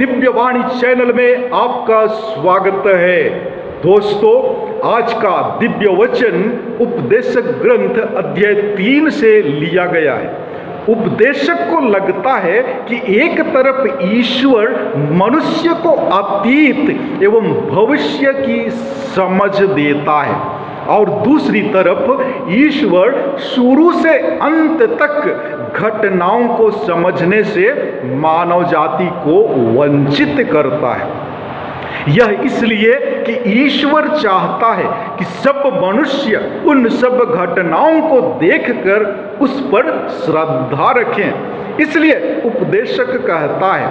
Divyavani channel में आपका स्वागत है। दोस्तों, आज का दिव्य वचन उपदेशक ग्रंथ अध्याय 3 से लिया गया है। उपदेशक को लगता है कि एक तरफ ईश्वर मनुष्य को अतीत एवं भविष्य की समझ देता है और दूसरी तरफ ईश्वर शुरू से अंत तक घटनाओं को समझने से मानव जाति को वंचित करता है। यह इसलिए कि ईश्वर चाहता है कि सब मनुष्य उन सब घटनाओं को देखकर उस पर श्रद्धा रखें। इसलिए उपदेशक कहता है,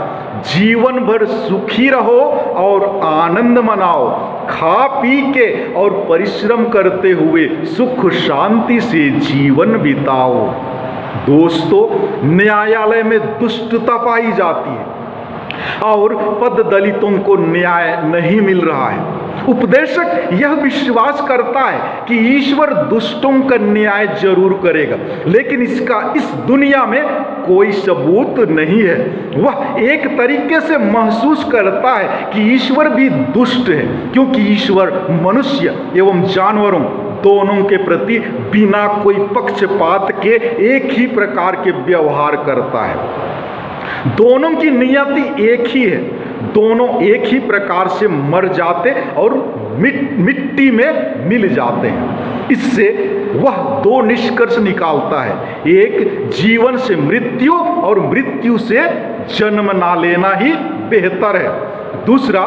जीवन भर सुखी रहो और आनंद मनाओ, खा पी के और परिश्रम करते हुए सुख शांति से जीवन बिताओ। दोस्तों, न्यायालय में दुष्टता पाई जाती है और पद दलितों को न्याय नहीं मिल रहा है। उपदेशक यह विश्वास करता है कि ईश्वर दुष्टों का न्याय जरूर करेगा, लेकिन इसका इस दुनिया में कोई सबूत नहीं है। वह एक तरीके से महसूस करता है कि ईश्वर भी दुष्ट है, क्योंकि ईश्वर मनुष्य एवं जानवरों दोनों के प्रति बिना कोई पक्षपात के एक ही प्रकार के व्यवहार करता है। दोनों की नियति एक ही है, दोनों एक ही प्रकार से मर जाते और मिट्टी में मिल जाते हैं। इससे वह दो निष्कर्ष निकालता है, एक जीवन से मृत्यु और मृत्यु से जन्म ना लेना ही बेहतर है। दूसरा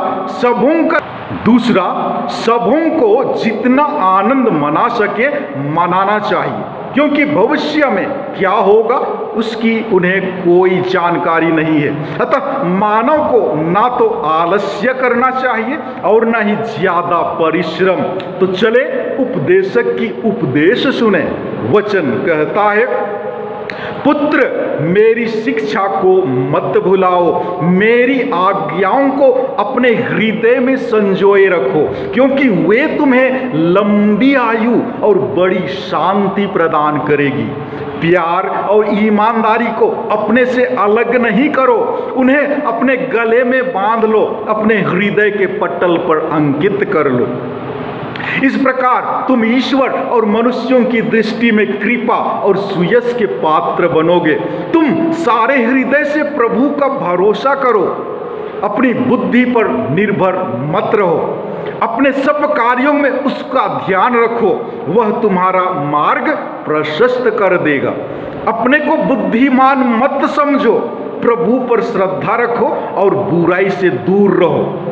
सबों को जितना आनंद मना सके मनाना चाहिए, क्योंकि भविष्य में क्या होगा उसकी उन्हें कोई जानकारी नहीं है। अतः मानव को ना तो आलस्य करना चाहिए और ना ही ज्यादा परिश्रम। तो चले उपदेशक की उपदेश सुने। वचन कहता है, पुत्र मेरी शिक्षा को मत भुलाओ, मेरी आज्ञाओं को अपने हृदय में संजोए रखो, क्योंकि वे तुम्हें लंबी आयु और बड़ी शांति प्रदान करेगी। प्यार और ईमानदारी को अपने से अलग नहीं करो, उन्हें अपने गले में बांध लो, अपने हृदय के पटल पर अंकित कर लो। इस प्रकार तुम ईश्वर और मनुष्यों की दृष्टि में कृपा और सुयश के पात्र बनोगे। तुम सारे हृदय से प्रभु का भरोसा करो, अपनी बुद्धि पर निर्भर मत रहो, अपने सब कार्यों में उसका ध्यान रखो, वह तुम्हारा मार्ग प्रशस्त कर देगा। अपने को बुद्धिमान मत समझो, प्रभु पर श्रद्धा रखो और बुराई से दूर रहो।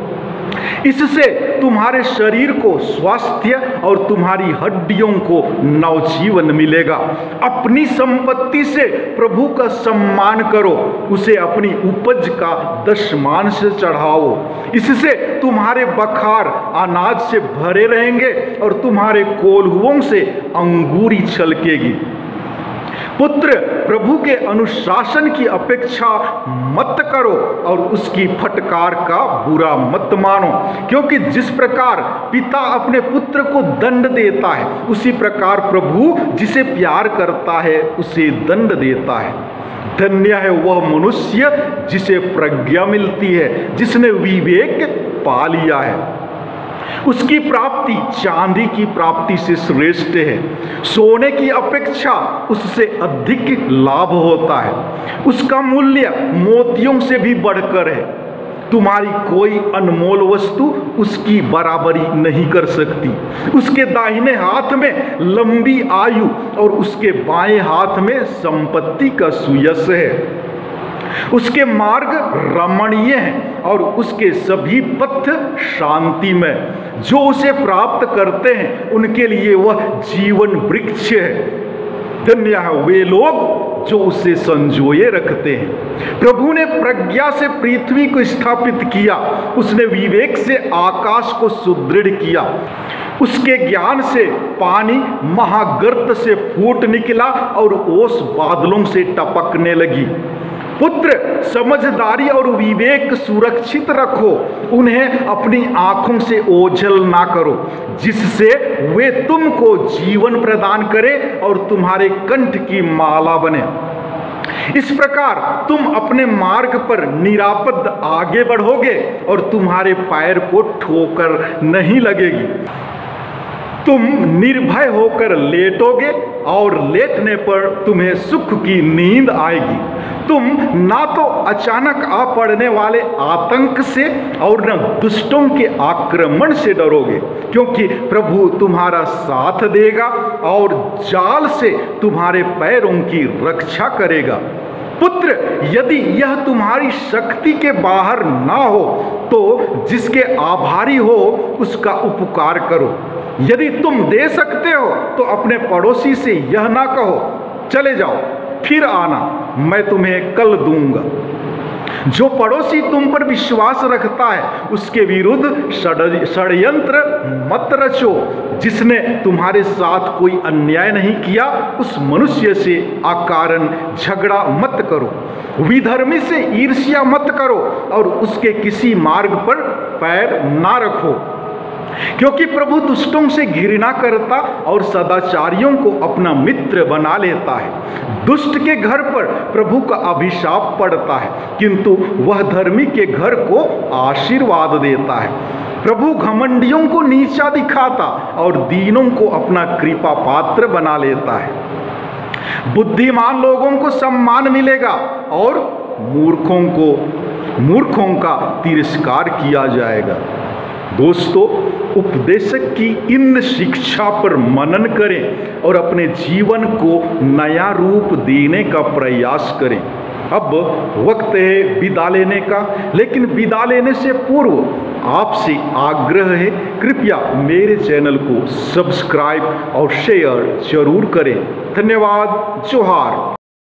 इससे तुम्हारे शरीर को स्वास्थ्य और तुम्हारी हड्डियों को नवजीवन मिलेगा। अपनी संपत्ति से प्रभु का सम्मान करो, उसे अपनी उपज का दशमांश चढ़ाओ। इससे तुम्हारे बखार अनाज से भरे रहेंगे और तुम्हारे कोल्हुओं से अंगूरी छलकेगी। पुत्र, प्रभु के अनुशासन की अपेक्षा मत करो और उसकी फटकार का बुरा मत मानो, क्योंकि जिस प्रकार पिता अपने पुत्र को दंड देता है, उसी प्रकार प्रभु जिसे प्यार करता है उसे दंड देता है। धन्य है वह मनुष्य जिसे प्रज्ञा मिलती है, जिसने विवेक पा लिया है। उसकी प्राप्ति चांदी की प्राप्ति से श्रेष्ठ है, सोने की अपेक्षा उससे अधिक लाभ होता है। उसका मूल्य मोतियों से भी बढ़कर है। तुम्हारी कोई अनमोल वस्तु उसकी बराबरी नहीं कर सकती। उसके दाहिने हाथ में लंबी आयु और उसके बाएं हाथ में संपत्ति का सुयश है। उसके मार्ग रमणीय हैं और उसके सभी पथ शांति में। जो उसे प्राप्त करते हैं उनके लिए वह जीवन वृक्ष है। धन्य है वे लोग जो उसे संजोए रखते हैं। प्रभु ने प्रज्ञा से पृथ्वी को स्थापित किया, उसने विवेक से आकाश को सुदृढ़ किया। उसके ज्ञान से पानी महागर्त से फूट निकला और ओस बादलों से टपकने लगी। पुत्र, समझदारी और विवेक सुरक्षित रखो, उन्हें अपनी आंखों से ओझल ना करो, जिससे वे तुमको जीवन प्रदान करें और तुम्हारे कंठ की माला बने। इस प्रकार तुम अपने मार्ग पर निरापद आगे बढ़ोगे और तुम्हारे पैर को ठोकर नहीं लगेगी। तुम निर्भय होकर लेटोगे और लेटने पर तुम्हें सुख की नींद आएगी। तुम ना तो अचानक आ पड़ने वाले आतंक से और न दुष्टों के आक्रमण से डरोगे, क्योंकि प्रभु तुम्हारा साथ देगा और जाल से तुम्हारे पैरों की रक्षा करेगा। पुत्र, यदि यह तुम्हारी शक्ति के बाहर ना हो तो जिसके आभारी हो उसका उपकार करो। यदि तुम दे सकते हो तो अपने पड़ोसी से यह ना कहो, चले जाओ फिर आना, मैं तुम्हें कल दूंगा। जो पड़ोसी तुम पर विश्वास रखता है उसके विरुद्ध षड्यंत्र मत रचो। जिसने तुम्हारे साथ कोई अन्याय नहीं किया उस मनुष्य से अकारण झगड़ा मत करो। विधर्मी से ईर्ष्या मत करो और उसके किसी मार्ग पर पैर ना रखो, क्योंकि प्रभु दुष्टों से घृणा करता और सदाचारियों को अपना मित्र बना लेता है। दुष्ट के घर पर प्रभु का अभिशाप पड़ता है, किंतु वह धर्मी के घर को आशीर्वाद देता है। प्रभु घमंडियों को नीचा दिखाता और दीनों को अपना कृपा पात्र बना लेता है। बुद्धिमान लोगों को सम्मान मिलेगा और मूर्खों का तिरस्कार किया जाएगा। दोस्तों, उपदेशक की इन शिक्षा पर मनन करें और अपने जीवन को नया रूप देने का प्रयास करें। अब वक्त है विदा लेने का, लेकिन विदा लेने से पूर्व आपसे आग्रह है, कृपया मेरे चैनल को सब्सक्राइब और शेयर जरूर करें। धन्यवाद। जोहार।